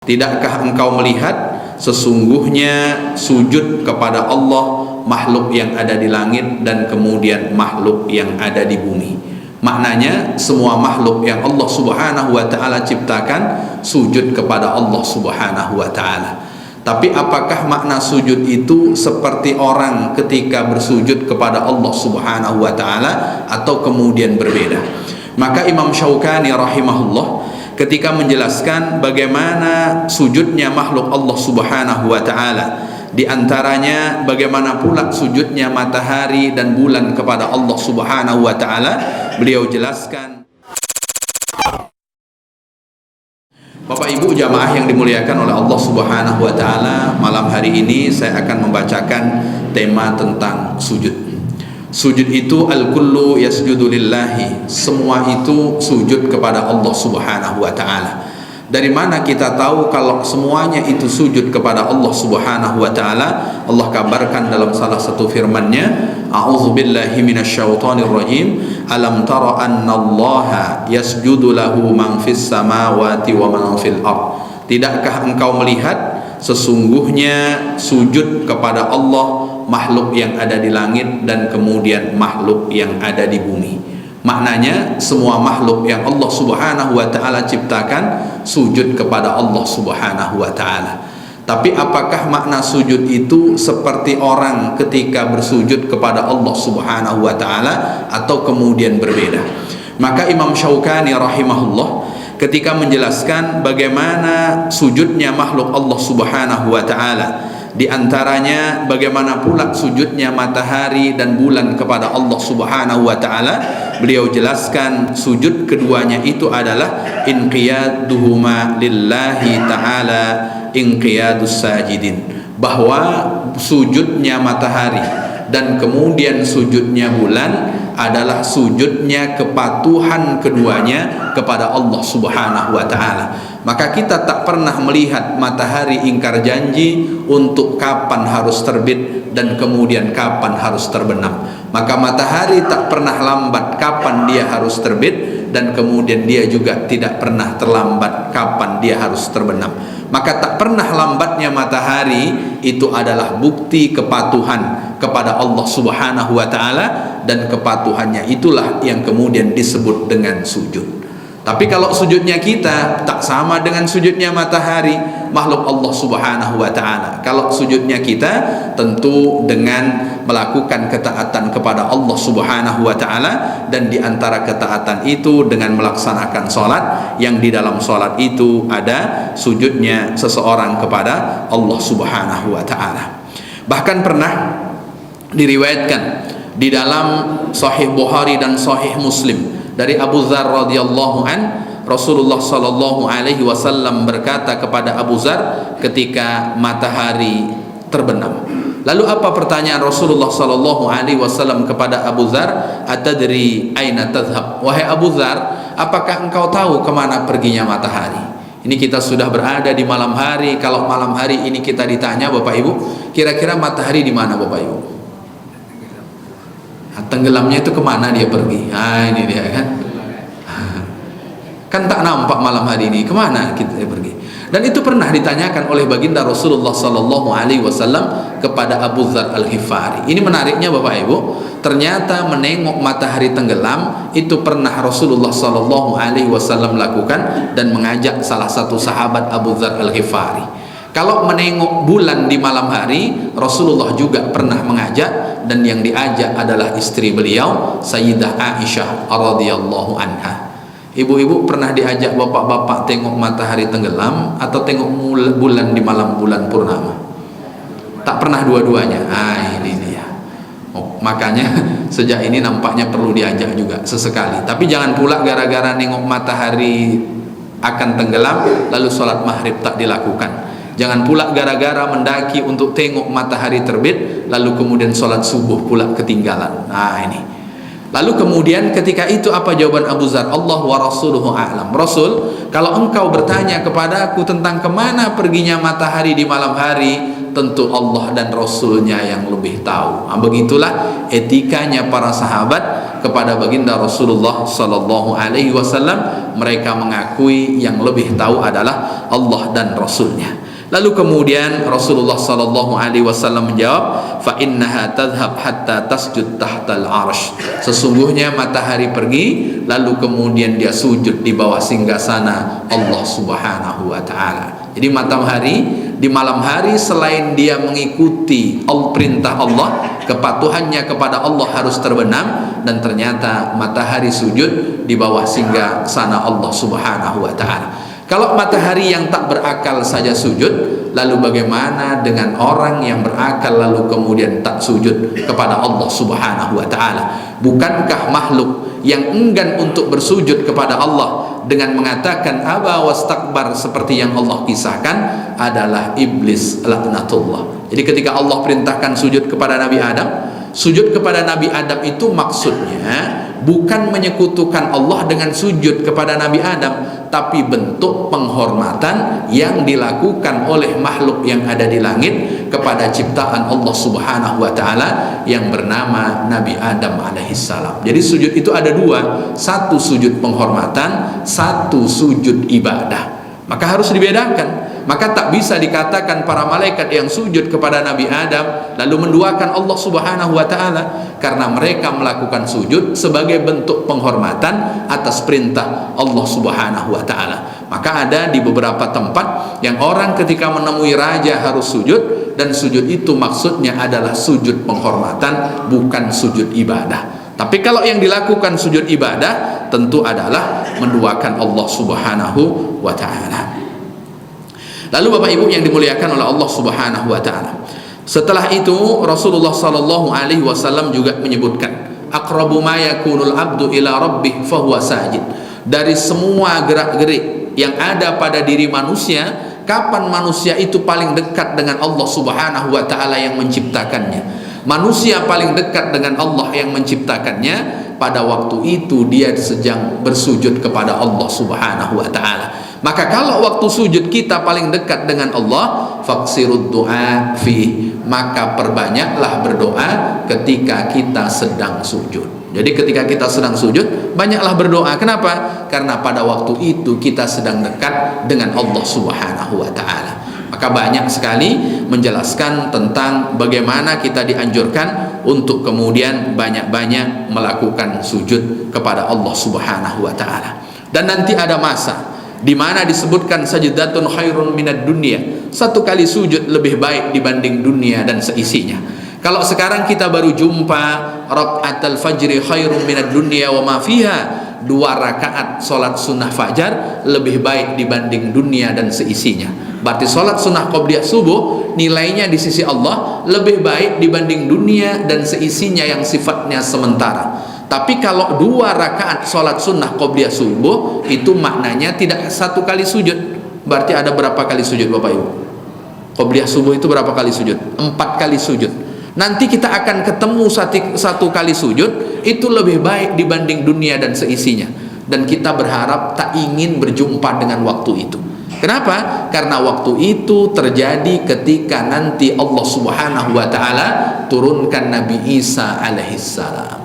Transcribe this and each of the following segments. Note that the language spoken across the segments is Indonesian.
Tidakkah engkau melihat sesungguhnya sujud kepada Allah makhluk yang ada di langit dan kemudian makhluk yang ada di bumi. Maknanya semua makhluk yang Allah Subhanahu wa taala ciptakan sujud kepada Allah Subhanahu wa taala. Tapi apakah makna sujud itu seperti orang ketika bersujud kepada Allah Subhanahu wa taala atau kemudian berbeda? Maka Imam Syaukani rahimahullah ketika menjelaskan bagaimana sujudnya makhluk Allah Subhanahu wa taala, di antaranya bagaimana pula sujudnya matahari dan bulan kepada Allah Subhanahu wa taala, beliau jelaskan. Bapak Ibu jamaah yang dimuliakan oleh Allah Subhanahu wa taala, malam hari ini saya akan membacakan tema tentang sujud. Sujud itu al-kullu yasjudu lillahi, semua itu sujud kepada Allah Subhanahu wa taala. Dari mana kita tahu kalau semuanya itu sujud kepada Allah Subhanahu wa taala? Allah kabarkan dalam salah satu firman-Nya, a'udzubillahi minasyaitonir rajim, alam tara annallaha yasjudu lahu man fis samawati wa man fil ard. Tidakkah engkau melihat sesungguhnya sujud kepada Allah makhluk yang ada di langit dan kemudian makhluk yang ada di bumi. Maknanya semua makhluk yang Allah Subhanahu wa taala ciptakan sujud kepada Allah Subhanahu wa taala. Tapi apakah makna sujud itu seperti orang ketika bersujud kepada Allah Subhanahu wa taala atau kemudian berbeda? Maka Imam Syaukani rahimahullah ketika menjelaskan bagaimana sujudnya makhluk Allah Subhanahu wa taala, di antaranya bagaimana pula sujudnya matahari dan bulan kepada Allah Subhanahu wa taala, beliau jelaskan sujud keduanya itu adalah inqiyaduhuma lillahi taala inqiyadus sajidin, bahwa sujudnya matahari dan kemudian sujudnya bulan adalah sujudnya kepatuhan keduanya kepada Allah Subhanahu wa taala. Maka kita tak pernah melihat matahari ingkar janji untuk kapan harus terbit dan kemudian kapan harus terbenam. Maka matahari tak pernah lambat kapan dia harus terbit dan kemudian dia juga tidak pernah terlambat kapan dia harus terbenam. Maka tak pernah lambatnya matahari itu adalah bukti kepatuhan kepada Allah Subhanahu wa taala, dan kepatuhannya itulah yang kemudian disebut dengan sujud. Tapi kalau sujudnya kita tak sama dengan sujudnya matahari makhluk Allah Subhanahu wa taala. Kalau sujudnya kita tentu dengan melakukan ketaatan kepada Allah Subhanahu wa taala, dan di antara ketaatan itu dengan melaksanakan salat yang di dalam salat itu ada sujudnya seseorang kepada Allah Subhanahu wa taala. Bahkan pernah diriwayatkan di dalam Sahih Bukhari dan Sahih Muslim dari Abu Dzar radhiyallahu an, Rasulullah sallallahu alaihi wasallam berkata kepada Abu Dzar ketika matahari terbenam. Lalu apa pertanyaan Rasulullah sallallahu alaihi wasallam kepada Abu Dzar? Atadri aina tadhhab? Wahai Abu Dzar, apakah engkau tahu kemana perginya matahari? Ini kita sudah berada di malam hari. Kalau malam hari ini kita ditanya Bapak Ibu, kira-kira matahari di mana Bapak Ibu? Tenggelamnya itu kemana dia pergi? Nah ini dia kan. Kan tak nampak malam hari ini, kemana kita pergi? Dan itu pernah ditanyakan oleh baginda Rasulullah sallallahu alaihi wasallam kepada Abu Dzar Al-Ghifari. Ini menariknya Bapak Ibu, ternyata menengok matahari tenggelam itu pernah Rasulullah sallallahu alaihi wasallam lakukan dan mengajak salah satu sahabat Abu Dzar Al-Ghifari. Kalau menengok bulan di malam hari, Rasulullah juga pernah mengajak, dan yang diajak adalah istri beliau Sayyidah Aisyah radhiyallahu anha. Ibu-ibu pernah diajak bapak-bapak tengok matahari tenggelam atau tengok bulan di malam bulan purnama? Tak pernah dua-duanya. Ini dia. Makanya sejak ini nampaknya perlu diajak juga sesekali. Tapi jangan pula gara-gara nengok matahari akan tenggelam lalu sholat maghrib tak dilakukan. Jangan pula gara-gara mendaki untuk tengok matahari terbit lalu kemudian sholat subuh pula ketinggalan. Ini. Lalu kemudian ketika itu apa jawaban Abu Dzar? Allah wa rasuluhu a'lam. Rasul, kalau engkau bertanya kepada aku tentang kemana perginya matahari di malam hari, tentu Allah dan Rasulnya yang lebih tahu. Begitulah etikanya para sahabat kepada baginda Rasulullah sallallahu alaihi wasallam, mereka mengakui yang lebih tahu adalah Allah dan Rasulnya. Lalu kemudian Rasulullah sallallahu alaihi wasallam menjawab, fa innaha tadhhab hatta tasjud tahtal arsy. Sesungguhnya matahari pergi lalu kemudian dia sujud di bawah singgasana Allah Subhanahu wa taala. Jadi matahari di malam hari selain dia mengikuti perintah Allah, kepatuhannya kepada Allah harus terbenam, dan ternyata matahari sujud di bawah singgasana Allah Subhanahu wa taala. Kalau matahari yang tak berakal saja sujud, lalu bagaimana dengan orang yang berakal lalu kemudian tak sujud kepada Allah Subhanahu wa taala? Bukankah makhluk yang enggan untuk bersujud kepada Allah dengan mengatakan aba wastakbar seperti yang Allah kisahkan adalah iblis laknatullah. Jadi ketika Allah perintahkan sujud kepada Nabi Adam, sujud kepada Nabi Adam itu maksudnya bukan menyekutukan Allah dengan sujud kepada Nabi Adam, tapi bentuk penghormatan yang dilakukan oleh makhluk yang ada di langit kepada ciptaan Allah Subhanahu wa taala yang bernama Nabi Adam alaihissalam. Jadi sujud itu ada dua, satu sujud penghormatan, satu sujud ibadah. Maka harus dibedakan. Maka tak bisa dikatakan para malaikat yang sujud kepada Nabi Adam lalu menduakan Allah Subhanahu wa taala, karena mereka melakukan sujud sebagai bentuk penghormatan atas perintah Allah Subhanahu wa taala. Maka ada di beberapa tempat yang orang ketika menemui raja harus sujud, dan sujud itu maksudnya adalah sujud penghormatan, bukan sujud ibadah. Tapi kalau yang dilakukan sujud ibadah tentu adalah menduakan Allah Subhanahu wa taala. Lalu Bapak Ibu yang dimuliakan oleh Allah Subhanahu wa taala, setelah itu Rasulullah sallallahu alaihi wasallam juga menyebutkan, aqrabu ma yakunul abdu ila rabbih fahuwa sajid. Dari semua gerak-gerik yang ada pada diri manusia, kapan manusia itu paling dekat dengan Allah Subhanahu wa taala yang menciptakannya? Manusia paling dekat dengan Allah yang menciptakannya pada waktu itu dia sedang bersujud kepada Allah Subhanahu wa taala. Maka kalau waktu sujud kita paling dekat dengan Allah, faksirud du'a fi, maka perbanyaklah berdoa ketika kita sedang sujud. Jadi ketika kita sedang sujud, banyaklah berdoa. Kenapa? Karena pada waktu itu kita sedang dekat dengan Allah Subhanahu wa taala. Maka banyak sekali menjelaskan tentang bagaimana kita dianjurkan untuk kemudian banyak-banyak melakukan sujud kepada Allah Subhanahu wa taala. Dan nanti ada masa di mana disebutkan sajdatun khairun minad dunya, satu kali sujud lebih baik dibanding dunia dan seisinya. Kalau sekarang kita baru jumpa rakaatul fajri khairun minad dunya wa ma fiha, 2 rakaat salat sunnah fajar lebih baik dibanding dunia dan seisinya. Berarti salat sunnah qobliyah subuh nilainya di sisi Allah lebih baik dibanding dunia dan seisinya yang sifatnya sementara. Tapi kalau 2 rakaat sholat sunnah qobliyah subuh itu maknanya tidak satu kali sujud. Berarti ada berapa kali sujud Bapak Ibu? Qobliyah subuh itu berapa kali sujud? 4 kali sujud. Nanti kita akan ketemu satu kali sujud itu lebih baik dibanding dunia dan seisinya. Dan kita berharap tak ingin berjumpa dengan waktu itu. Kenapa? Karena waktu itu terjadi ketika nanti Allah Subhanahu wa taala turunkan Nabi Isa alaihissalam.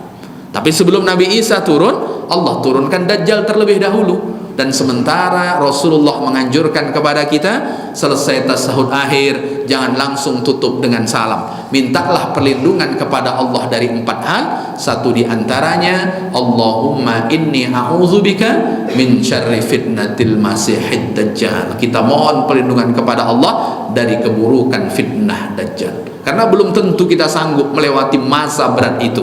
Tapi sebelum Nabi Isa turun, Allah turunkan Dajjal terlebih dahulu. Dan sementara Rasulullah menganjurkan kepada kita, selesai tasahud akhir jangan langsung tutup dengan salam. Mintalah perlindungan kepada Allah dari 4 hal. Satu di antaranya, Allahumma inni a'udzubika min syarri fitnatil masihid dajjal. Kita mohon perlindungan kepada Allah dari keburukan fitnah Dajjal. Karena belum tentu kita sanggup melewati masa berat itu.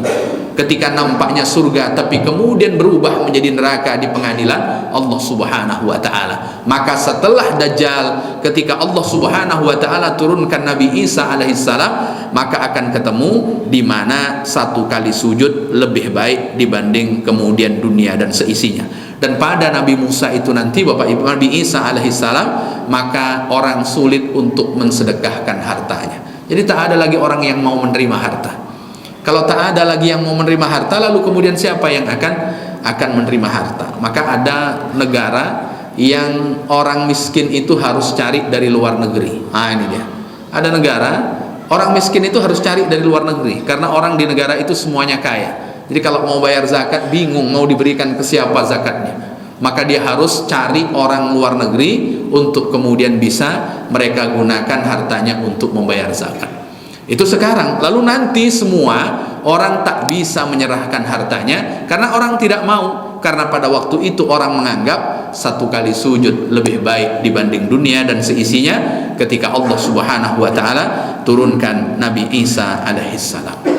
Ketika nampaknya surga tapi kemudian berubah menjadi neraka di pengadilan Allah Subhanahu wa taala. Maka setelah Dajjal, ketika Allah Subhanahu wa taala turunkan Nabi Isa alaihissalam, maka akan ketemu di mana 1 kali sujud lebih baik dibanding kemudian dunia dan seisinya. Dan pada Nabi Musa itu nanti Bapak Ibu, Nabi Isa alaihissalam, maka orang sulit untuk mensedekahkan hartanya. Jadi tak ada lagi orang yang mau menerima harta. Kalau tak ada lagi yang mau menerima harta, lalu kemudian siapa yang akan menerima harta? Maka ada negara yang orang miskin itu harus cari dari luar negeri. Ini dia. Ada negara orang miskin itu harus cari dari luar negeri, karena orang di negara itu semuanya kaya. Jadi kalau mau bayar zakat bingung mau diberikan ke siapa zakatnya, maka dia harus cari orang luar negeri untuk kemudian bisa mereka gunakan hartanya untuk membayar zakat. Itu sekarang. Lalu nanti semua orang tak bisa menyerahkan hartanya karena orang tidak mau, karena pada waktu itu orang menganggap satu kali sujud lebih baik dibanding dunia dan seisinya, ketika Allah Subhanahu wa taala turunkan Nabi Isa alaihissalam.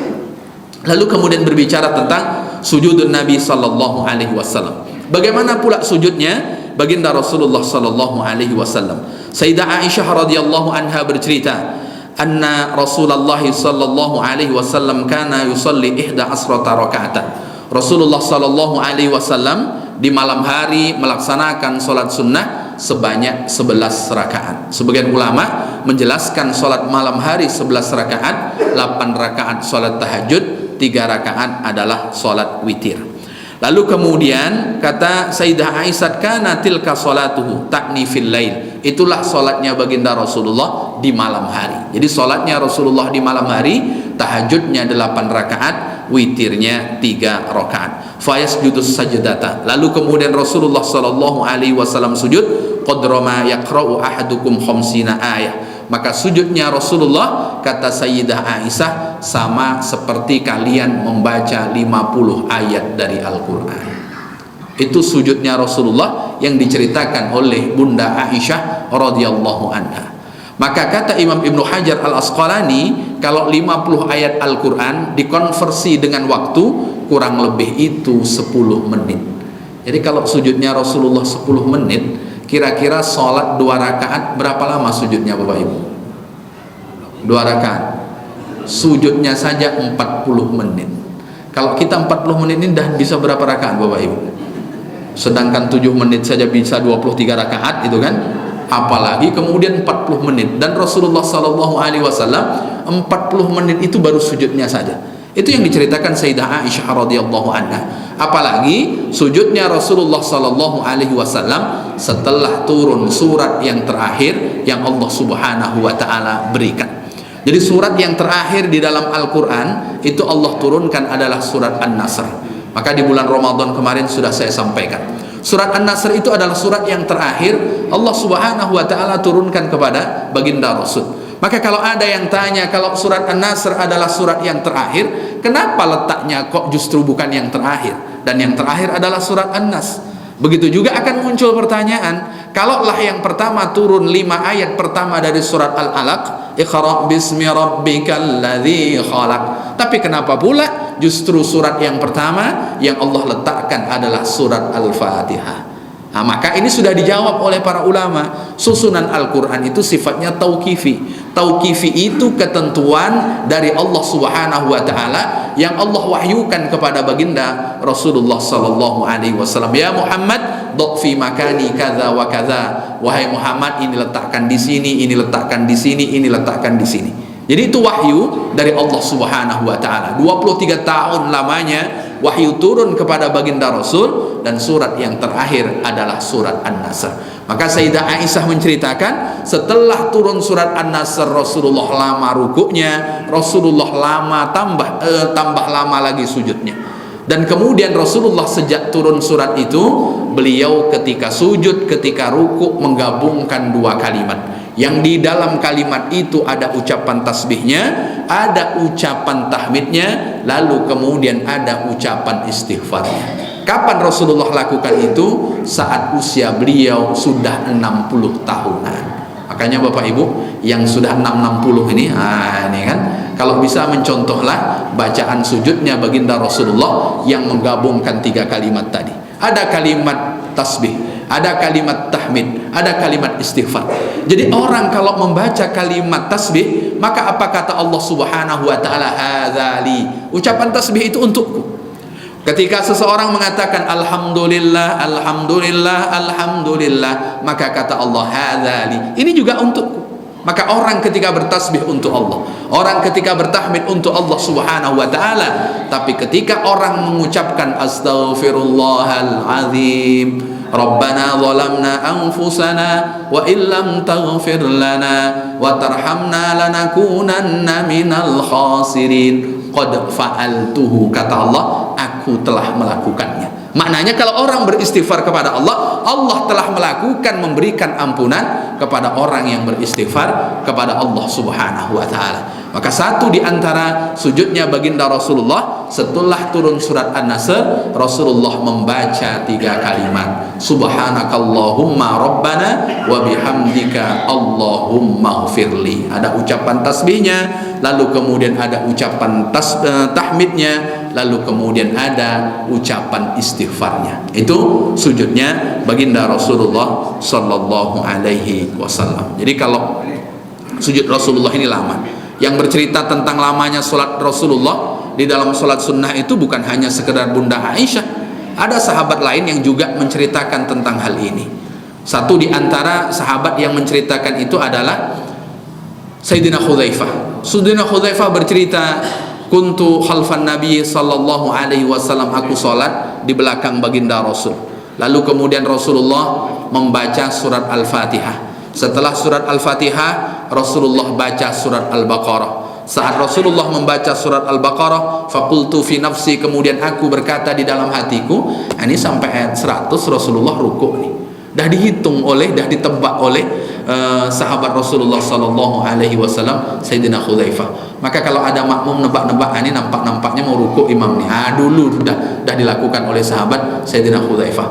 Lalu kemudian berbicara tentang sujudun Nabi sallallahu alaihi wasallam. Bagaimana pula sujudnya baginda Rasulullah sallallahu alaihi wasallam? Sayyidah Aisyah radhiyallahu anha bercerita, anna Rasulullah sallallahu alaihi wasallam kana yusalli 11 raka'atan. Rasulullah sallallahu alaihi wasallam di malam hari melaksanakan salat sunnah sebanyak 11 rakaat. Sebagian ulama menjelaskan salat malam hari 11 rakaat, 8 rakaat salat tahajud, 3 rakaat adalah salat witir. Lalu kemudian kata Sayyidah Aisyah, kana tilka salatuhu ta'ni fil lail. Itulah salatnya baginda Rasulullah di malam hari. Jadi salatnya Rasulullah di malam hari, tahajudnya 8 rakaat, witirnya 3 rakaat. Fayasjudus sajdata. Lalu kemudian Rasulullah sallallahu alaihi wasallam sujud qadra ma yaqra'u ahadukum khamsina ayah. Maka sujudnya Rasulullah, kata Sayyidah Aisyah, sama seperti kalian membaca 50 ayat dari Al-Quran. Itu sujudnya Rasulullah yang diceritakan oleh Bunda Aisyah radhiyallahu anha. Maka kata Imam Ibnu Hajar Al-Asqalani, kalau 50 ayat Al-Quran dikonversi dengan waktu, kurang lebih itu 10 menit. Jadi kalau sujudnya Rasulullah 10 menit, kira-kira sholat 2 rakaat berapa lama sujudnya Bapak Ibu? 2 rakaat. Sujudnya saja 40 menit. Kalau kita 40 menit ini dah bisa berapa rakaat Bapak Ibu? Sedangkan 7 menit saja bisa 23 rakaat, itu kan? Apalagi kemudian 40 menit. Dan Rasulullah sallallahu alaihi wasallam 40 menit itu baru sujudnya saja. Itu yang diceritakan Sayyidah Aisyah radhiyallahu anha. Apalagi sujudnya Rasulullah sallallahu alaihi wasallam setelah turun surat yang terakhir yang Allah Subhanahu wa taala berikan. Jadi surat yang terakhir di dalam Al-Qur'an itu Allah turunkan adalah surat An-Nasr. Maka di bulan Ramadan kemarin sudah saya sampaikan. Surat An-Nasr itu adalah surat yang terakhir Allah Subhanahu wa taala turunkan kepada baginda Rasul. Maka kalau ada yang tanya, kalau surat An-Nasr adalah surat yang terakhir, kenapa letaknya kok justru bukan yang terakhir? Dan yang terakhir adalah surat An-Nas. Begitu juga akan muncul pertanyaan, kalaulah yang pertama turun 5 ayat pertama dari surat Al-Alaq, Iqra' bismi rabbikal ladzi khalaq. Tapi kenapa pula justru surat yang pertama yang Allah letakkan adalah surat Al-Fatihah? Nah, maka ini sudah dijawab oleh para ulama. Susunan Al-Quran itu sifatnya tauqifi. Tauqifi itu ketentuan dari Allah Subhanahu wa taala yang Allah wahyukan kepada baginda Rasulullah sallallahu alaihi wasallam. Ya Muhammad, dok fi makani kadza wa kadza. Wahai Muhammad, ini letakkan di sini, ini letakkan di sini, ini letakkan di sini. Jadi itu wahyu dari Allah Subhanahu wa taala. 23 tahun lamanya wahyu turun kepada baginda Rasul, dan surat yang terakhir adalah surat An-Nasr. Maka Sayyidah Aisyah menceritakan, setelah turun surat An-Nasr Rasulullah lama rukuknya, Rasulullah lama tambah lama lagi sujudnya. Dan kemudian Rasulullah sejak turun surat itu, beliau ketika sujud, ketika rukuk menggabungkan 2 kalimat. Yang di dalam kalimat itu ada ucapan tasbihnya, ada ucapan tahmidnya, lalu kemudian ada ucapan istighfarnya. Kapan Rasulullah lakukan itu? Saat usia beliau sudah 60 tahunan. Makanya Bapak Ibu yang sudah 60 ini, ini kan, kalau bisa mencontohlah bacaan sujudnya baginda Rasulullah yang menggabungkan 3 kalimat tadi. Ada kalimat tasbih, ada kalimat tahmid, ada kalimat istighfar. Jadi orang kalau membaca kalimat tasbih, maka apa kata Allah Subhanahu wa taala? Hadzali. Ucapan tasbih itu untukku. Ketika seseorang mengatakan alhamdulillah, alhamdulillah, alhamdulillah, maka kata Allah hadzali. Ini juga untukku. Maka orang ketika bertasbih untuk Allah, orang ketika bertahmid untuk Allah Subhanahu wa taala, tapi ketika orang mengucapkan astaghfirullahalazim, Rabbana zalamna anfusana wa illam taghfir lana wa tarhamna lanakunanna minal khasirin. Qad fa'altuhu, kata Allah, aku telah melakukannya. Maknanya kalau orang beristighfar kepada Allah, Allah telah melakukan memberikan ampunan kepada orang yang beristighfar kepada Allah Subhanahu wa taala. Maka satu di antara sujudnya baginda Rasulullah setelah turun surat An-Nasr, Rasulullah membaca 3 kalimat, Subhanakallahumma rabbana wa bihamdika Allahumma ghfirli. Ada ucapan tasbihnya, lalu kemudian ada ucapan tahmidnya, lalu kemudian ada ucapan istighfarnya. Itu sujudnya baginda Rasulullah sallallahu alaihi wasallam. Jadi kalau sujud Rasulullah ini lama. Yang bercerita tentang lamanya sholat Rasulullah di dalam sholat sunnah itu bukan hanya sekedar Bunda Aisyah. Ada sahabat lain yang juga menceritakan tentang hal ini. Satu di antara sahabat yang menceritakan itu adalah Sayyidina Hudzaifah. Sayyidina Hudzaifah bercerita, kuntu khalfan Nabi sallallahu alaihi wasallam, aku sholat di belakang baginda Rasul. Lalu kemudian Rasulullah membaca surat Al-Fatihah. Setelah surat Al-Fatihah, Rasulullah baca surat Al-Baqarah. Saat Rasulullah membaca surat Al-Baqarah, faqultu fi nafsi, kemudian aku berkata di dalam hatiku, ini sampai ayat 100 Rasulullah rukuk nih. Dah dihitung oleh, dah ditebak oleh sahabat Rasulullah sallallahu alaihi wasallam, Sayyidina Hudzaifah. Maka kalau ada makmum nebak-nebak, ini nampak-nampaknya mau rukuk imam nih. Dulu dah dilakukan oleh sahabat Sayyidina Hudzaifah.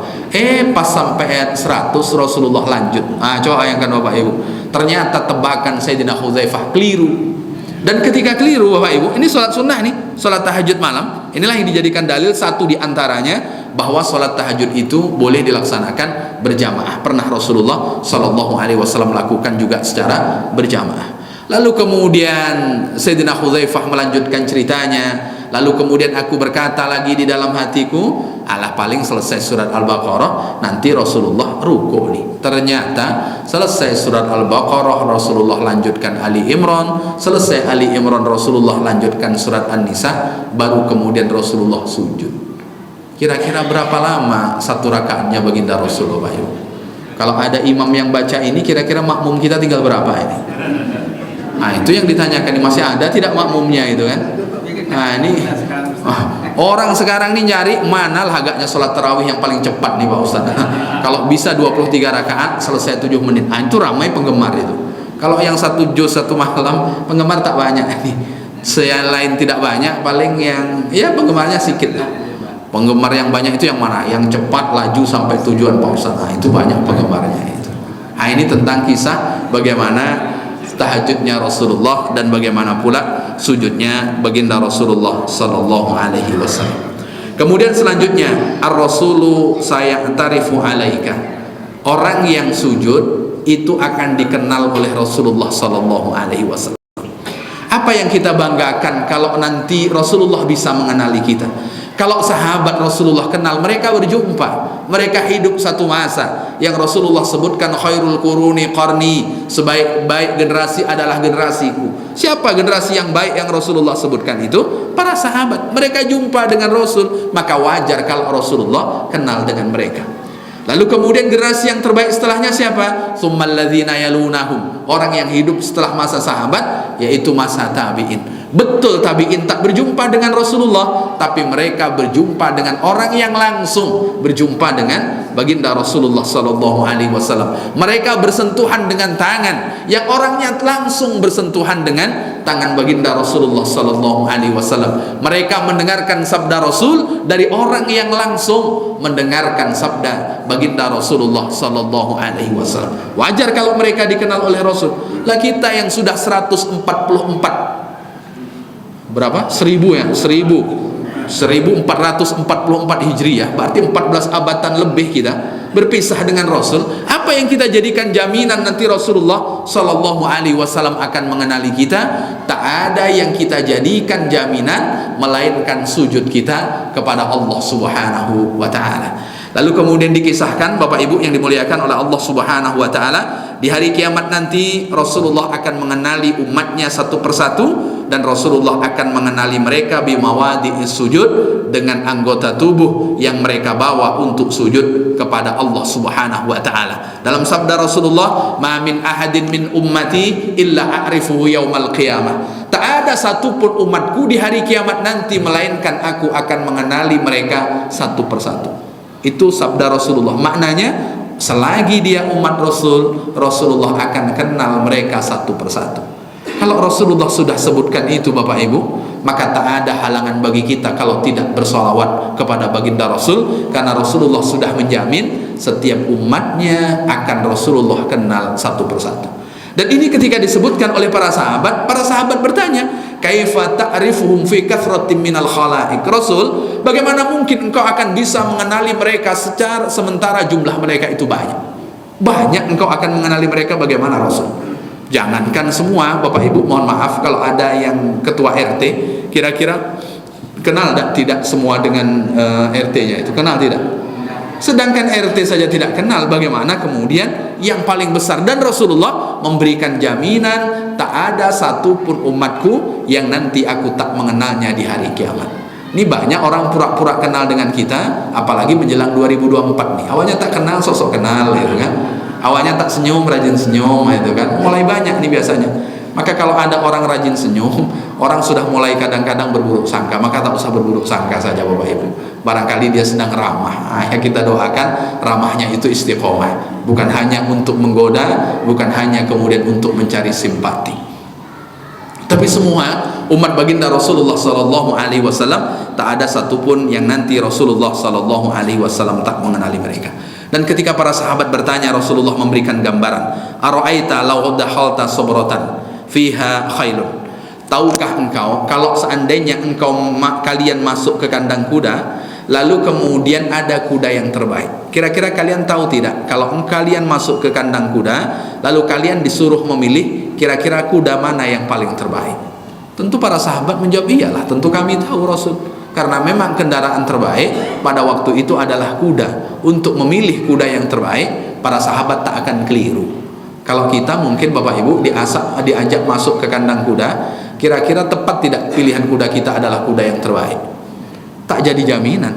Pas sampai ayat 100 Rasulullah lanjut. Coba bayangkan Bapak Ibu. Ternyata tebakan Sayyidina Hudzaifah keliru. Dan ketika keliru Bapak Ibu, ini sholat sunnah nih, sholat tahajud malam. Inilah yang dijadikan dalil satu di antaranya bahwa sholat tahajud itu boleh dilaksanakan berjamaah. Pernah Rasulullah Shallallahu Alaihi Wasallam lakukan juga secara berjamaah. Lalu kemudian Sayyidina Hudzaifah melanjutkan ceritanya. Lalu kemudian aku berkata lagi di dalam hatiku, alah paling selesai surat Al-Baqarah nanti Rasulullah ruku nih. Ternyata selesai surat Al-Baqarah Rasulullah lanjutkan Ali Imran, selesai Ali Imran Rasulullah lanjutkan surat An-Nisa, baru kemudian Rasulullah sujud. Kira-kira berapa lama satu rakaatnya baginda Rasulullah? Kalau ada imam yang baca ini, kira-kira makmum kita tinggal berapa ini? Itu yang ditanyakan, masih ada tidak makmumnya itu kan? Ini orang sekarang nih nyari mana lah agaknya sholat tarawih yang paling cepat nih Pak Ustaz. Kalau bisa 23 rakaat selesai 7 menit. Itu ramai penggemar itu. Kalau yang 1 juz 1 malam, penggemar tak banyak nih. Selain tidak banyak, paling yang ya penggemarnya sedikit lah. Penggemar yang banyak itu yang mana? Yang cepat laju sampai tujuan Pak Ustaz. Itu banyak penggemarnya itu. Ini tentang kisah bagaimana tahajudnya Rasulullah dan bagaimana pula sujudnya baginda Rasulullah sallallahu alaihi wasallam. Kemudian selanjutnya, ar-rasulu sayatarifu alaika. Orang yang sujud itu akan dikenal oleh Rasulullah sallallahu alaihi wasallam. Apa yang kita banggakan kalau nanti Rasulullah bisa mengenali kita? Kalau sahabat Rasulullah kenal, mereka berjumpa, mereka hidup satu masa yang Rasulullah sebutkan khairul quruni qarni, sebaik-baik generasi adalah generasiku. Siapa generasi yang baik yang Rasulullah sebutkan itu? Para sahabat. Mereka jumpa dengan Rasul, maka wajar kalau Rasulullah kenal dengan mereka. Lalu kemudian generasi yang terbaik setelahnya siapa? Tsummal ladzina yalunahum. Orang yang hidup setelah masa sahabat, yaitu masa tabi'in. Betul tabi'in tak berjumpa dengan Rasulullah, tapi mereka berjumpa dengan orang yang langsung berjumpa dengan baginda Rasulullah sallallahu alaihi wasallam. Mereka bersentuhan dengan tangan yang orangnya langsung bersentuhan dengan tangan baginda Rasulullah sallallahu alaihi wasallam. Mereka mendengarkan sabda Rasul dari orang yang langsung mendengarkan sabda baginda Rasulullah sallallahu alaihi wasallam. Wajar kalau mereka dikenal oleh Rasul. Lah kita yang sudah 144 berapa? 1000 ya? 1444 Hijriah, berarti 14 abatan lebih kita berpisah dengan Rasul. Apa yang kita jadikan jaminan nanti Rasulullah sallallahu alaihi wasallam akan mengenali kita? Tak ada yang kita jadikan jaminan melainkan sujud kita kepada Allah Subhanahu wa taala. Lalu kemudian dikisahkan Bapak Ibu yang dimuliakan oleh Allah Subhanahu wa taala, di hari kiamat nanti Rasulullah akan mengenali umatnya satu persatu, dan Rasulullah akan mengenali mereka bimawadi'is sujud, dengan anggota tubuh yang mereka bawa untuk sujud kepada Allah Subhanahu wa taala. Dalam sabda Rasulullah, "Ma min ahadin min ummati illa a'rifuhu yaumal qiyamah." Tak ada satupun umatku di hari kiamat nanti melainkan aku akan mengenali mereka satu persatu. Itu sabda Rasulullah. Maknanya selagi dia umat Rasul, Rasulullah akan kenal mereka satu persatu. Kalau Rasulullah sudah sebutkan itu Bapak Ibu, maka tak ada halangan bagi kita kalau tidak bersolawat kepada baginda Rasul, karena Rasulullah sudah menjamin setiap umatnya akan Rasulullah kenal satu persatu. Dan ini ketika disebutkan oleh para sahabat bertanya, kaifa ta'rifuhum fi kathratin minal khalaiq? Rasul, bagaimana mungkin engkau akan bisa mengenali mereka sementara jumlah mereka itu banyak? Banyak engkau akan mengenali mereka bagaimana Rasul? Jangankan semua, Bapak Ibu, mohon maaf kalau ada yang ketua RT, kira-kira kenal tidak semua dengan RT-nya itu? Kenal tidak? Sedangkan RT saja tidak kenal, bagaimana kemudian yang paling besar? Dan Rasulullah memberikan jaminan tak ada satupun umatku yang nanti aku tak mengenalnya di hari kiamat. Ini banyak orang pura-pura kenal dengan kita, apalagi menjelang 2024 nih. Awalnya tak kenal, sosok kenal gitu kan. Awalnya tak senyum, rajin senyum gitu kan. Mulai banyak nih biasanya. Maka kalau ada orang rajin senyum, orang sudah mulai kadang-kadang berburuk sangka, maka tak usah berburuk sangka saja Bapak Ibu. Barangkali dia sedang ramah. Ya kita doakan ramahnya itu istiqomah, bukan hanya untuk menggoda, bukan hanya kemudian untuk mencari simpati. Tapi semua umat baginda Rasulullah sallallahu alaihi wasallam tak ada satupun yang nanti Rasulullah sallallahu alaihi wasallam tak mengenali mereka. Dan ketika para sahabat bertanya, Rasulullah memberikan gambaran, ara'aita law dakhalta subratan fiha khailun. Tahukah engkau kalau seandainya kalian masuk ke kandang kuda, lalu kemudian ada kuda yang terbaik? Kira-kira kalian tahu tidak, kalau kalian masuk ke kandang kuda, lalu kalian disuruh memilih kira-kira kuda mana yang paling terbaik? Tentu para sahabat menjawab, iyalah, tentu kami tahu Rasul. Karena memang kendaraan terbaik pada waktu itu adalah kuda. Untuk memilih kuda yang terbaik, para sahabat tak akan keliru. Kalau kita mungkin Bapak Ibu diajak masuk ke kandang kuda, kira-kira tepat tidak pilihan kuda kita adalah kuda yang terbaik? Tak jadi jaminan.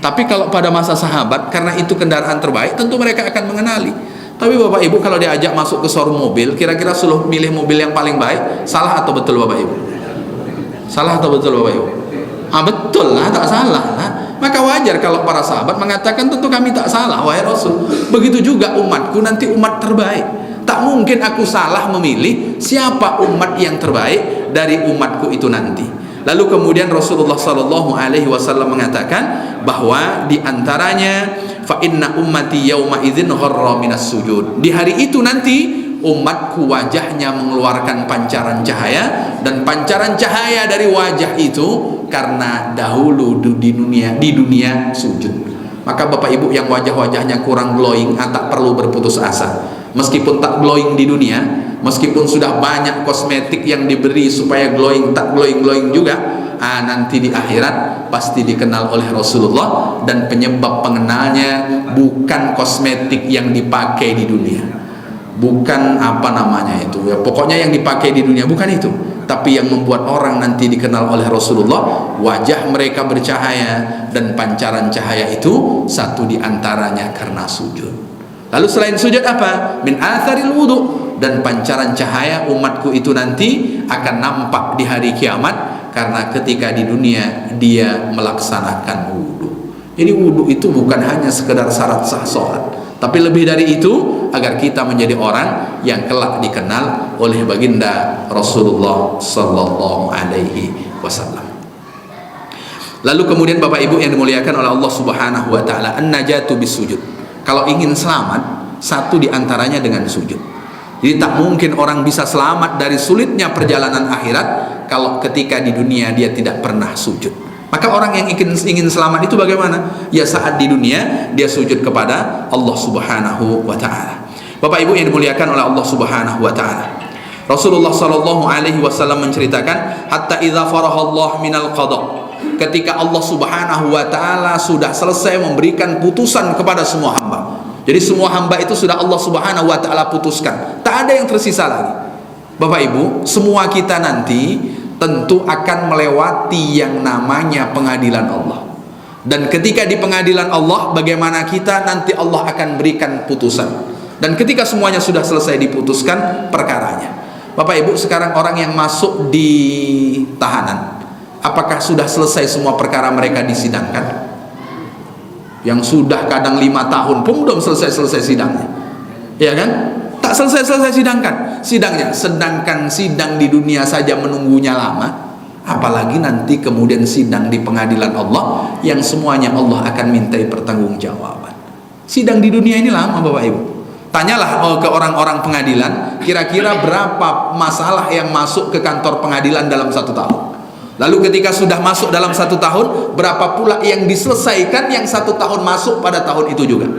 Tapi kalau pada masa sahabat, karena itu kendaraan terbaik, tentu mereka akan mengenali. Tapi Bapak Ibu kalau diajak masuk ke showroom mobil, kira-kira suruh milih mobil yang paling baik, salah atau betul Bapak Ibu? Salah atau betul Bapak Ibu? Betul lah, tak salah lah. Maka wajar kalau para sahabat mengatakan tentu kami tak salah wahai Rasul. Begitu juga umatku nanti umat terbaik. Tak mungkin aku salah memilih siapa umat yang terbaik dari umatku itu nanti. Lalu kemudian Rasulullah sallallahu alaihi wasallam mengatakan bahwa di antaranya fa inna ummati yauma idzin gharra minas sujud. Di hari itu nanti umatku wajahnya mengeluarkan pancaran cahaya, dan pancaran cahaya dari wajah itu karena dahulu di dunia sujud. Maka Bapak Ibu yang wajah-wajahnya kurang glowing, tak perlu berputus asa. Meskipun tak glowing di dunia, meskipun sudah banyak kosmetik yang diberi supaya glowing, tak glowing juga, nanti di akhirat pasti dikenal oleh Rasulullah. Dan penyebab pengenalnya bukan kosmetik yang dipakai di dunia, bukan apa namanya itu ya, pokoknya yang dipakai di dunia, bukan itu. Tapi yang membuat orang nanti dikenal oleh Rasulullah, wajah mereka bercahaya, dan pancaran cahaya itu satu diantaranya karena sujud. Lalu selain sujud apa? Min atharil wudu. Dan pancaran cahaya umatku itu nanti akan nampak di hari kiamat, karena ketika di dunia dia melaksanakan wudu. Jadi wudu itu bukan hanya sekedar syarat sah sholat, tapi lebih dari itu, agar kita menjadi orang yang kelak dikenal oleh baginda Rasulullah sallallahu alaihi wasallam. Lalu kemudian Bapak Ibu yang dimuliakan oleh Allah Subhanahu wa taala, an-najatu bisujud. Kalau ingin selamat, satu diantaranya dengan sujud. Jadi tak mungkin orang bisa selamat dari sulitnya perjalanan akhirat kalau ketika di dunia dia tidak pernah sujud. Maka orang yang ingin selamat itu bagaimana? Ya saat di dunia dia sujud kepada Allah Subhanahu wa taala. Bapak Ibu yang dimuliakan oleh Allah Subhanahu wa taala, Rasulullah sallallahu alaihi wasallam menceritakan, hatta idza farahallahu minal qada, ketika Allah Subhanahu wa taala sudah selesai memberikan putusan kepada semua hamba. Jadi semua hamba itu sudah Allah Subhanahu wa taala putuskan, tak ada yang tersisa lagi. Bapak Ibu, semua kita nanti tentu akan melewati yang namanya pengadilan Allah. Dan ketika di pengadilan Allah, bagaimana kita nanti Allah akan berikan putusan. Dan ketika semuanya sudah selesai diputuskan perkaranya, Bapak Ibu, sekarang orang yang masuk di tahanan, apakah sudah selesai semua perkara mereka disidangkan? Yang sudah kadang 5 tahun pun belum selesai sidangnya, ya kan? Tak selesai sidangnya. Sedangkan sidang di dunia saja menunggunya lama, apalagi nanti kemudian sidang di pengadilan Allah yang semuanya Allah akan mintai pertanggungjawaban. Sidang di dunia ini lama, Bapak Ibu. Tanyalah ke orang-orang pengadilan, kira-kira berapa masalah yang masuk ke kantor pengadilan dalam 1 tahun. Lalu ketika sudah masuk dalam 1 tahun, berapa pula yang diselesaikan yang 1 tahun masuk pada tahun itu juga.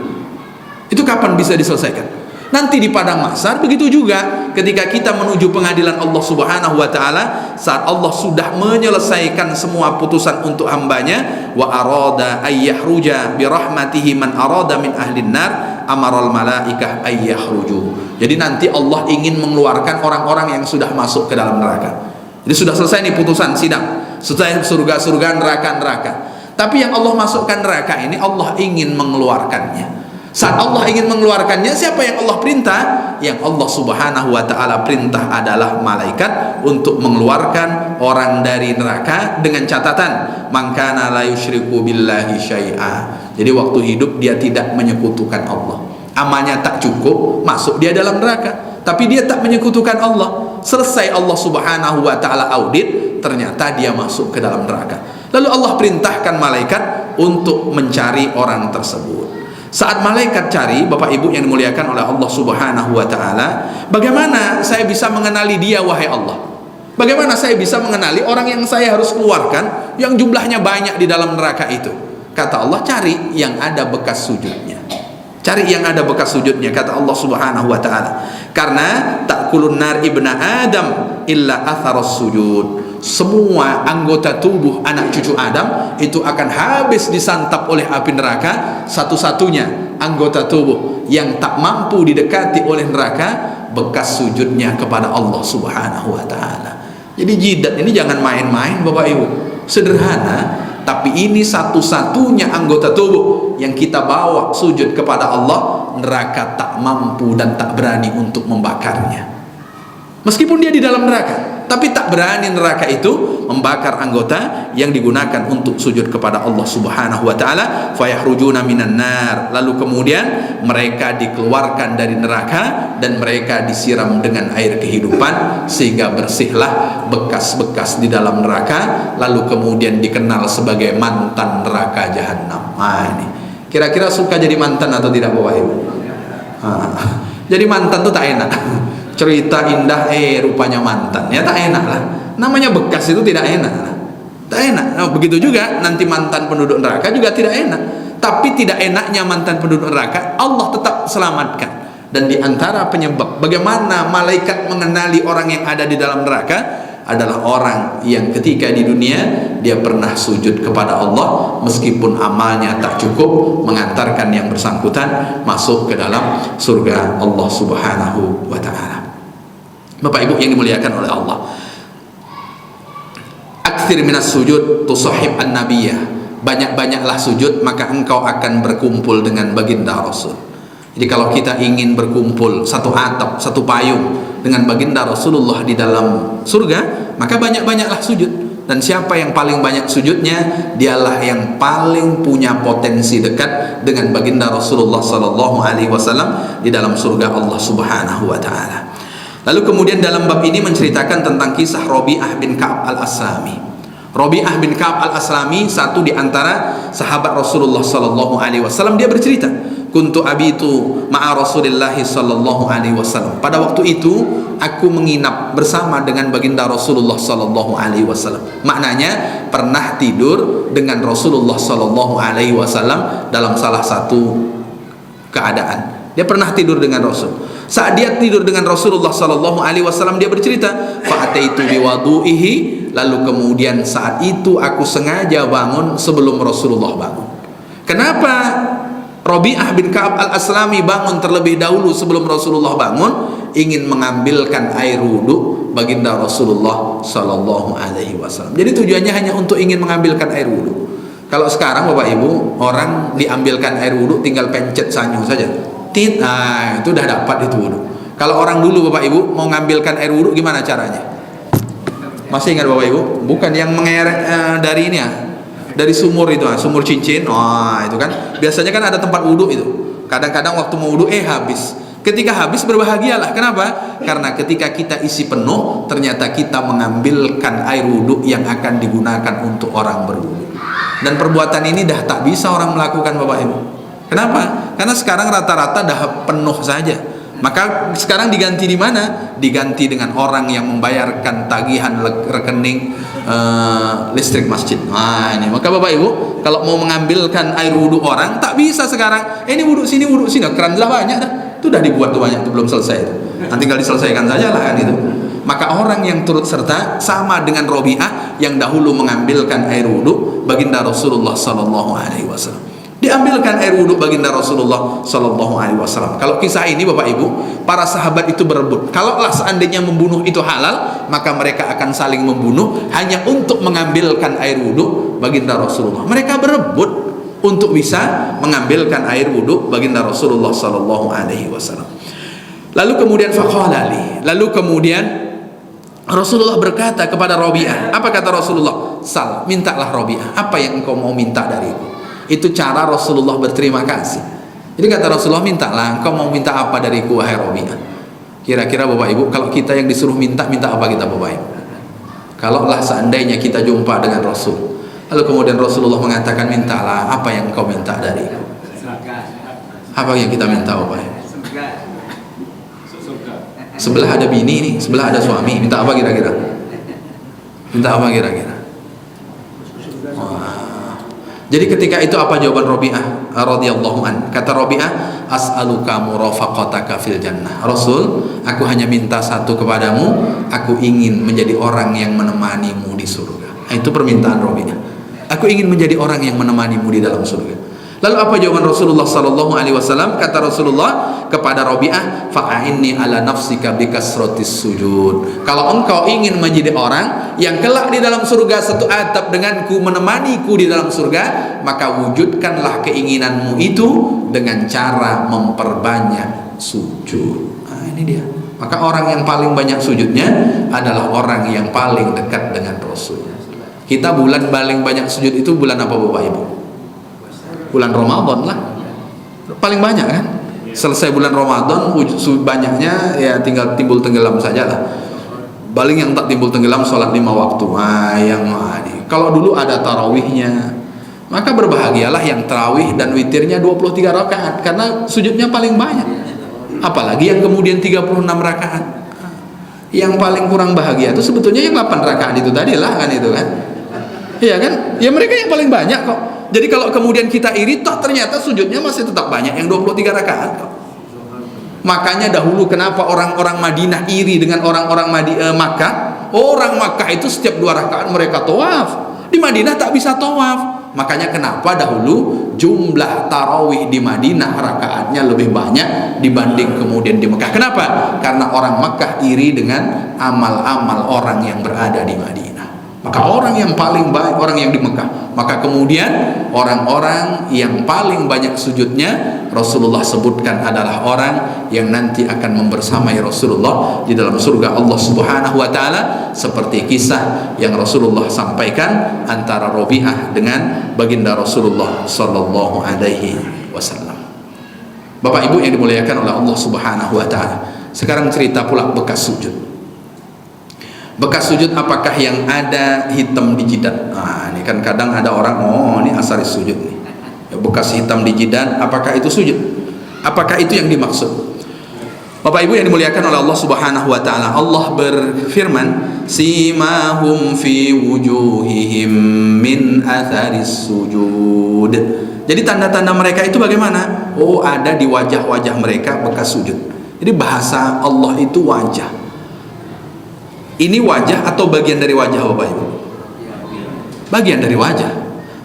Itu kapan bisa diselesaikan? Nanti di padang mahsyar begitu juga, ketika kita menuju pengadilan Allah Subhanahu wa taala, saat Allah sudah menyelesaikan semua putusan untuk hambanya, wa arada ayyahruja bi rahmatihi man arada min ahlin nar amaral malaikah ayyahruju. Jadi nanti Allah ingin mengeluarkan orang-orang yang sudah masuk ke dalam neraka. Jadi sudah selesai nih putusan sidang, selesai surga-surga, neraka-neraka. Tapi yang Allah masukkan neraka ini Allah ingin mengeluarkannya. Saat Allah ingin mengeluarkannya, siapa yang Allah perintah? Yang Allah Subhanahu wa taala perintah adalah malaikat untuk mengeluarkan orang dari neraka dengan catatan mangkana la yusyriku billahi syai'a. Jadi waktu hidup dia tidak menyekutukan Allah. Amalnya tak cukup, masuk dia dalam neraka. Tapi dia tak menyekutukan Allah. Selesai Allah Subhanahu wa taala audit, ternyata dia masuk ke dalam neraka. Lalu Allah perintahkan malaikat untuk mencari orang tersebut. Saat malaikat cari, Bapak Ibu yang dimuliakan oleh Allah Subhanahu wa taala, bagaimana saya bisa mengenali dia wahai Allah? Bagaimana saya bisa mengenali orang yang saya harus keluarkan yang jumlahnya banyak di dalam neraka itu? Kata Allah, cari yang ada bekas sujudnya. Cari yang ada bekas sujudnya, kata Allah Subhanahu wa taala. Karena takulun nar ibna Adam illa atharas sujud. Semua anggota tubuh anak cucu Adam itu akan habis disantap oleh api neraka. Satu-satunya anggota tubuh yang tak mampu didekati oleh neraka bekas sujudnya kepada Allah Subhanahu wa taala. Jadi jidat ini jangan main-main, Bapak Ibu. Sederhana, tapi ini satu-satunya anggota tubuh yang kita bawa sujud kepada Allah, neraka tak mampu dan tak berani untuk membakarnya. Meskipun dia di dalam neraka, tapi tak berani neraka itu membakar anggota yang digunakan untuk sujud kepada Allah Subhanahu wa taala. Fayahrujuna minan nar. Lalu kemudian mereka dikeluarkan dari neraka dan mereka disiram dengan air kehidupan sehingga bersihlah bekas-bekas di dalam neraka, lalu kemudian dikenal sebagai mantan neraka jahanam. Nah, ini kira-kira suka jadi mantan atau tidak, Bapak Ibu? Jadi mantan tuh tak enak. Cerita indah, rupanya mantan, ya tak enak lah. Namanya bekas itu tidak enak lah. Tak enak. Nah, begitu juga nanti mantan penduduk neraka juga tidak enak. Tapi tidak enaknya mantan penduduk neraka Allah tetap selamatkan. Dan di antara penyebab bagaimana malaikat mengenali orang yang ada di dalam neraka adalah orang yang ketika di dunia dia pernah sujud kepada Allah, meskipun amalnya tak cukup mengantarkan yang bersangkutan masuk ke dalam surga Allah Subhanahu wa taala. Bapak Ibu yang dimuliakan oleh Allah, aktsir minas sujud tusahhib an-nabiyyah. Banyak-banyaklah sujud maka engkau akan berkumpul dengan baginda Rasul. Jadi kalau kita ingin berkumpul satu atap, satu payung dengan baginda Rasulullah di dalam surga, maka banyak-banyaklah sujud. Dan siapa yang paling banyak sujudnya, dialah yang paling punya potensi dekat dengan baginda Rasulullah sallallahu alaihi wasallam di dalam surga Allah Subhanahu wa taala. Lalu kemudian dalam bab ini menceritakan tentang kisah Rabi'ah bin Ka'ab al-Aslami. Rabi'ah bin Ka'ab al-Aslami, satu di antara sahabat Rasulullah sallallahu alaihi wasallam, dia bercerita, kuntu abitu ma'a Rasulillah sallallahu alaihi wasallam. Pada waktu itu aku menginap bersama dengan baginda Rasulullah sallallahu alaihi wasallam. Maknanya pernah tidur dengan Rasulullah sallallahu alaihi wasallam dalam salah satu keadaan. Dia pernah tidur dengan Rasul. Saat dia tidur dengan Rasulullah sallallahu alaihi wasallam, dia bercerita, fa'ataitu biwadu'ihi, lalu kemudian saat itu aku sengaja bangun sebelum Rasulullah bangun. Kenapa Rabi'ah bin Ka'ab al-Aslami bangun terlebih dahulu sebelum Rasulullah bangun? Ingin mengambilkan air wudu baginda Rasulullah sallallahu alaihi wasallam. Jadi tujuannya hanya untuk ingin mengambilkan air wudu. Kalau sekarang Bapak Ibu, orang diambilkan air wudu tinggal pencet sanyu saja. Nah, itu udah dapat itu wudu. Kalau orang dulu Bapak Ibu mau ngambilkan air wudhu gimana caranya? Masih ingat Bapak Ibu? Bukan yang mengerek dari ini ya, dari sumur itu, sumur cincin. Wah, itu kan biasanya kan ada tempat wudhu itu. Kadang-kadang waktu mau wudhu habis. Ketika habis berbahagialah. Kenapa? Karena ketika kita isi penuh, ternyata kita mengambilkan air wudhu yang akan digunakan untuk orang berwudhu. Dan perbuatan ini dah tak bisa orang melakukan Bapak Ibu. Kenapa? Karena sekarang rata-rata dah penuh saja. Maka sekarang diganti di mana? Diganti dengan orang yang membayarkan tagihan rekening listrik masjid. Nah, ini maka Bapak Ibu kalau mau mengambilkan air wudhu orang tak bisa sekarang. Ini wudhu sini, keran dah banyak dah. Itu dah dibuat tuh banyak, itu belum selesai itu. Nanti tinggal diselesaikan saja lah kan itu. Maka orang yang turut serta sama dengan Robi'ah yang dahulu mengambilkan air wudhu baginda Rasulullah Sallallahu Alaihi Wasallam. Diambilkan air wudhu baginda Rasulullah Sallallahu Alaihi Wasallam. Kalau kisah ini Bapak Ibu, para sahabat itu berebut. Kalaulah seandainya membunuh itu halal, maka mereka akan saling membunuh hanya untuk mengambilkan air wudhu baginda Rasulullah. Mereka berebut untuk bisa mengambilkan air wudhu baginda Rasulullah Sallallahu Alaihi Wasallam. Lalu kemudian faqala, lalu kemudian Rasulullah berkata kepada Robi'ah. Apa kata Rasulullah? Sal, mintalah Robi'ah. Apa yang engkau mau minta dariku? Itu cara Rasulullah berterima kasih. Jadi kata Rasulullah, mintalah, engkau mau minta apa dariku wahai Robi'ah? Kira-kira Bapak Ibu, kalau kita yang disuruh minta apa kita Bapak Ibu? Kalaulah seandainya kita jumpa dengan Rasul, lalu kemudian Rasulullah mengatakan, mintalah, apa yang engkau minta dariku? Apa yang kita minta Bapak Ibu? Sebelah ada bini nih, sebelah ada suami, minta apa kira-kira? Minta apa kira-kira? Jadi ketika itu apa jawaban Robi'ah radhiyallahu an? Kata Robi'ah, as'aluka murafaqataka fil jannah. Rasul, aku hanya minta satu kepadamu, aku ingin menjadi orang yang menemanimu di surga. Nah, itu permintaan Robi'ah. Aku ingin menjadi orang yang menemanimu di dalam surga. Lalu apa jawaban Rasulullah Sallallahu Alaihi Wasallam? Kata Rasulullah kepada Robi'ah, fa'inni ala nafsika bikasratis sujud. Kalau engkau ingin menjadi orang yang kelak di dalam surga satu atap denganku, menemaniku di dalam surga, maka wujudkanlah keinginanmu itu dengan cara memperbanyak sujud. Nah, ini dia. Maka orang yang paling banyak sujudnya adalah orang yang paling dekat dengan Rasul. Kita bulan paling banyak sujud itu bulan apa Bapak Ibu? Bulan Ramadan lah, paling banyak kan. Selesai bulan Ramadan banyaknya ya tinggal timbul tenggelam saja lah. Paling yang tak timbul tenggelam sholat 5 waktu. Kalau dulu ada tarawihnya, maka berbahagialah yang tarawih dan witirnya 23 rakaat karena sujudnya paling banyak. Apalagi yang kemudian 36 rakaat. Yang paling kurang bahagia itu sebetulnya yang 8 rakaat itu tadi lah kan itu kan. Iya kan? Ya mereka yang paling banyak kok. Jadi kalau kemudian kita iri, toh ternyata sujudnya masih tetap banyak yang 23 rakaat kok. Makanya dahulu kenapa orang-orang Madinah iri dengan orang-orang Makkah? Orang Makkah itu setiap 2 rakaat mereka tawaf. Di Madinah tak bisa tawaf. Makanya kenapa dahulu jumlah tarawih di Madinah rakaatnya lebih banyak dibanding kemudian di Mekah. Kenapa? Karena orang Makkah iri dengan amal-amal orang yang berada di Madinah. Maka orang yang paling baik orang yang di Mekah. Maka kemudian orang-orang yang paling banyak sujudnya Rasulullah sebutkan adalah orang yang nanti akan membersamai Rasulullah di dalam surga Allah Subhanahu wa taala, seperti kisah yang Rasulullah sampaikan antara Robi'ah dengan baginda Rasulullah sallallahu alaihi wasallam. Bapak Ibu yang dimuliakan oleh Allah Subhanahu wa taala. Sekarang cerita pula bekas sujud. Bekas sujud apakah yang ada hitam di jidat? Nah, ini kan kadang ada orang, oh ini asar sujud nih. Ya, bekas hitam di jidat, apakah itu sujud? Apakah itu yang dimaksud? Bapak Ibu yang dimuliakan oleh Allah Subhanahu wa taala, Allah berfirman, simahum fi wujuhihim min atharis sujud. Jadi tanda-tanda mereka itu bagaimana? Oh, ada di wajah-wajah mereka bekas sujud. Jadi bahasa Allah itu wajah. Ini wajah atau bagian dari wajah Bapak Ibu? Bagian dari wajah.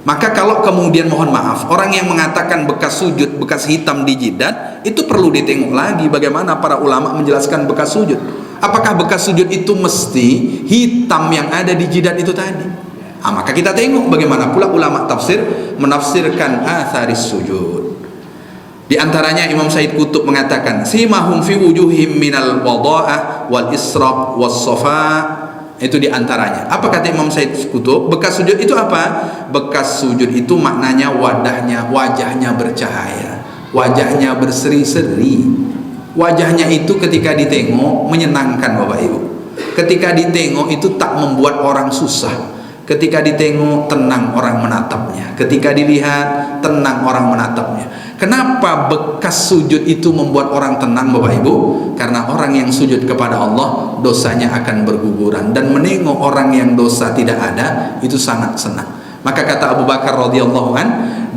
Maka kalau kemudian mohon maaf, orang yang mengatakan bekas sujud, bekas hitam di jidat, itu perlu ditengok lagi bagaimana para ulama menjelaskan bekas sujud. Apakah bekas sujud itu mesti hitam yang ada di jidat itu tadi? Maka kita tengok bagaimana pula ulama tafsir menafsirkan atharis sujud. Di antaranya Imam Said Qutb mengatakan, simahum fi wujuhim minal wada'ah wal israq was safa. Itu di antaranya. Apa kata Imam Said Qutb? Bekas sujud itu apa? Bekas sujud itu maknanya wajahnya bercahaya, wajahnya berseri-seri. Wajahnya itu ketika ditengok menyenangkan Bapak Ibu. Ketika ditengok itu tak membuat orang susah. Ketika ditengok tenang orang menatapnya. Ketika dilihat tenang orang menatapnya. Kenapa bekas sujud itu membuat orang tenang Bapak Ibu? Karena orang yang sujud kepada Allah dosanya akan berguguran, dan menengok orang yang dosa tidak ada itu sangat senang. Maka kata Abu Bakar radhiyallahu an,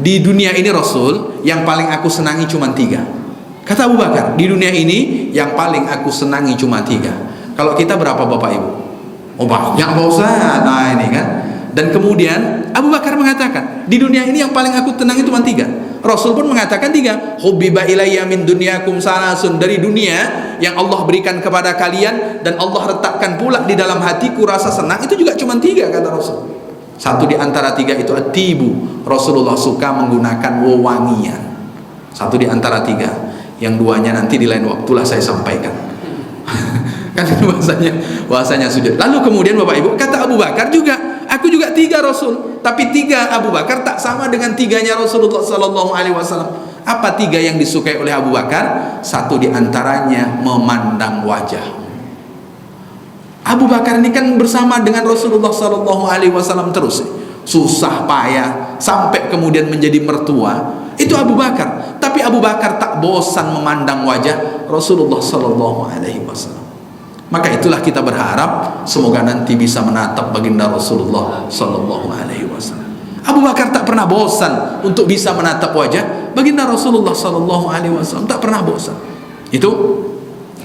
di dunia ini Rasul yang paling aku senangi cuma 3. Kata Abu Bakar, di dunia ini yang paling aku senangi cuma 3. Kalau kita berapa Bapak Ibu? Oh banyak Pak Ustaz. Nah ini kan. Dan kemudian Abu Bakar mengatakan, di dunia ini yang paling aku tenangi cuma 3. Rasul pun mengatakan 3. Hubbiba ilayya min dunyakum salasun. Dari dunia yang Allah berikan kepada kalian dan Allah letakkan pula di dalam hatiku rasa senang, itu juga cuma 3 kata Rasul. Satu di antara 3 itu at-tibu. Rasulullah suka menggunakan wewangian. Satu di antara 3. Yang 2-nya nanti di lain waktulah saya sampaikan. Kan bahasanya sujud. Lalu kemudian Bapak Ibu, kata Abu Bakar juga, aku juga 3 Rasul, tapi 3 Abu Bakar tak sama dengan 3-nya Rasulullah sallallahu alaihi wasallam. Apa 3 yang disukai oleh Abu Bakar? Satu di antaranya memandang wajah. Abu Bakar ini kan bersama dengan Rasulullah sallallahu alaihi wasallam terus, susah payah sampai kemudian menjadi mertua. Itu Abu Bakar. Tapi Abu Bakar tak bosan memandang wajah Rasulullah sallallahu alaihi wasallam. Maka itulah kita berharap semoga nanti bisa menatap baginda Rasulullah sallallahu alaihi wasallam. Abu Bakar tak pernah bosan untuk bisa menatap wajah baginda Rasulullah sallallahu alaihi wasallam, tak pernah bosan. Itu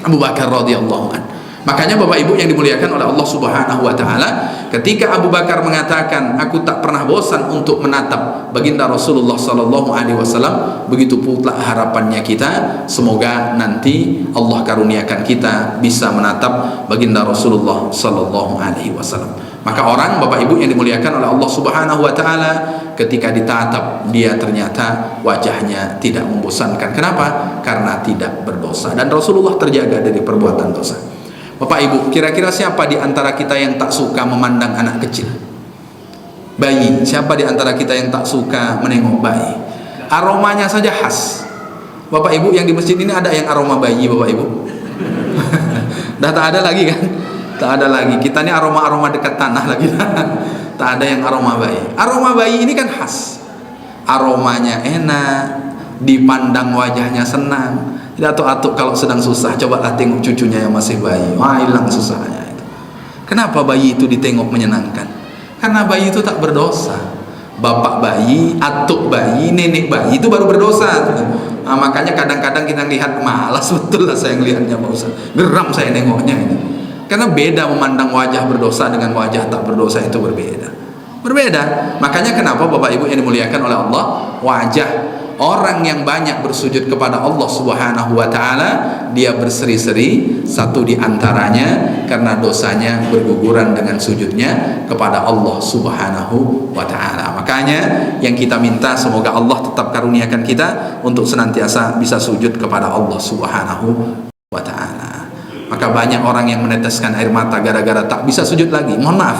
Abu Bakar radhiyallahu anhu. Makanya Bapak Ibu yang dimuliakan oleh Allah Subhanahu wa taala, ketika Abu Bakar mengatakan aku tak pernah bosan untuk menatap baginda Rasulullah sallallahu alaihi wasallam, begitu pula harapannya kita, semoga nanti Allah karuniakan kita bisa menatap baginda Rasulullah sallallahu alaihi wasallam. Maka orang Bapak Ibu yang dimuliakan oleh Allah Subhanahu wa taala, ketika ditatap dia ternyata wajahnya tidak membosankan. Kenapa? Karena tidak berdosa, dan Rasulullah terjaga dari perbuatan dosa. Bapak Ibu, kira-kira siapa di antara kita yang tak suka memandang anak kecil? Bayi, siapa di antara kita yang tak suka menengok bayi? Aromanya saja khas. Bapak Ibu yang di masjid ini ada yang aroma bayi Bapak Ibu? Dah tak ada lagi kan? Tak ada lagi. Kita ini aroma-aroma dekat tanah lagi. Tak ada yang aroma bayi. Aroma bayi ini kan khas. Aromanya enak, dipandang wajahnya senang. Tidak atuk-atuk kalau sedang susah, cobalah tengok cucunya yang masih bayi, wah hilang susahnya itu. Kenapa bayi itu ditengok menyenangkan? Karena bayi itu tak berdosa. Bapak bayi, atuk bayi, nenek bayi itu baru berdosa. Nah, makanya kadang-kadang kita lihat malas betul lah saya ngelihatnya Pak Ustaz. Geram saya nengoknya ini. Karena beda memandang wajah berdosa dengan wajah tak berdosa, itu berbeda. Berbeda. Makanya kenapa Bapak Ibu yang dimuliakan oleh Allah, wajah orang yang banyak bersujud kepada Allah Subhanahu wa taala, dia berseri-seri, satu di antaranya karena dosanya berguguran dengan sujudnya kepada Allah Subhanahu wa taala. Makanya yang kita minta semoga Allah tetap karuniakan kita untuk senantiasa bisa sujud kepada Allah Subhanahu wa taala. Maka banyak orang yang meneteskan air mata gara-gara tak bisa sujud lagi. Mohon maaf,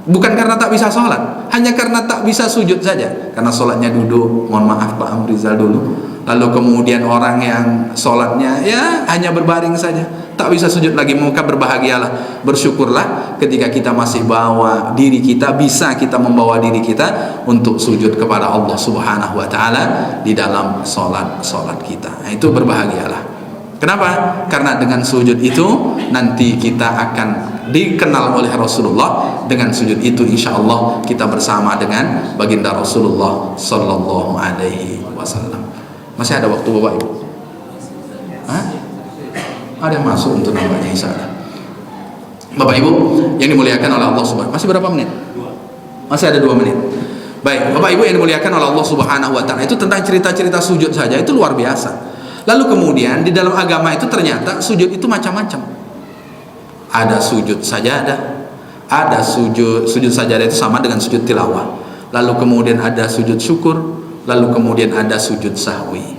bukan karena tak bisa sholat, hanya karena tak bisa sujud saja. Karena sholatnya duduk, mohon maaf Pak Amrizal dulu. Lalu kemudian orang yang sholatnya ya hanya berbaring saja, tak bisa sujud lagi. Maka berbahagialah, bersyukurlah ketika kita masih bawa diri kita, bisa kita membawa diri kita untuk sujud kepada Allah Subhanahu wa taala di dalam sholat kita. Nah, itu berbahagialah. Kenapa? Karena dengan sujud itu nanti kita akan dikenal oleh Rasulullah. Dengan sujud itu insya Allah kita bersama dengan baginda Rasulullah sallallahu alaihi wasallam. Masih ada waktu Bapak Ibu? Hah? Ada yang masuk untuk namanya insya Allah. Bapak Ibu yang dimuliakan oleh Allah Subhanahu. Masih berapa menit? Masih ada 2 menit. Baik, Bapak Ibu yang dimuliakan oleh Allah Subhanahu wa taala, itu tentang cerita-cerita sujud saja itu luar biasa. Lalu kemudian di dalam agama itu ternyata sujud itu macam-macam. Ada sujud sajadah, ada sujud sajadah itu sama dengan sujud tilawah. Lalu kemudian ada sujud syukur, lalu kemudian ada sujud sahwi.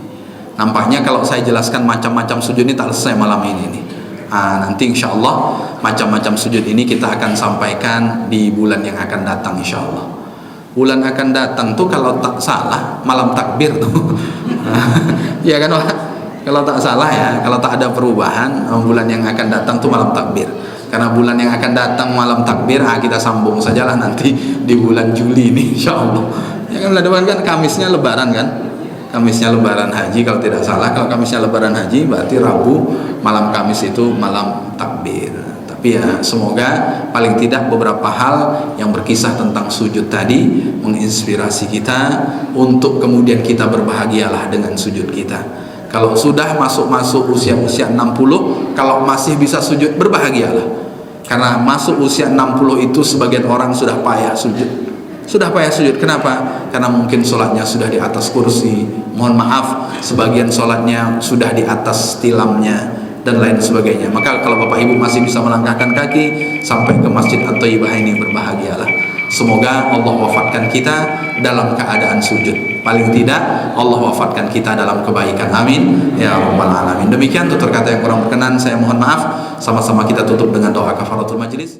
Nampaknya kalau saya jelaskan macam-macam sujud ini tak selesai malam ini nih. Nanti insya Allah macam-macam sujud ini kita akan sampaikan di bulan yang akan datang insya Allah. Bulan akan datang tuh kalau tak salah malam takbir tuh. Ya kan Pak? Kalau tak salah ya, kalau tak ada perubahan, bulan yang akan datang tuh malam takbir. Karena bulan yang akan datang malam takbir, kita sambung sajalah nanti di bulan Juli ini insya Allah. Ya kan depan kan Kamisnya Lebaran kan? Kamisnya Lebaran Haji kalau tidak salah. Kalau Kamisnya Lebaran Haji berarti Rabu malam Kamis itu malam takbir. Tapi ya semoga paling tidak beberapa hal yang berkisah tentang sujud tadi menginspirasi kita untuk kemudian kita berbahagialah dengan sujud kita. Kalau sudah masuk usia-usia 60, kalau masih bisa sujud, berbahagialah. Karena masuk usia 60 itu sebagian orang sudah payah sujud. Sudah payah sujud. Kenapa? Karena mungkin sholatnya sudah di atas kursi. Mohon maaf, sebagian sholatnya sudah di atas tilamnya dan lain sebagainya. Maka kalau Bapak Ibu masih bisa melangkahkan kaki sampai ke Masjid At-Thayyibah ini, berbahagialah. Semoga Allah wafatkan kita dalam keadaan sujud. Paling tidak Allah wafatkan kita dalam kebaikan. Amin ya rabbal alamin. Demikian tutur kata yang kurang berkenan saya mohon maaf. Sama-sama kita tutup dengan doa kafaratul majlis.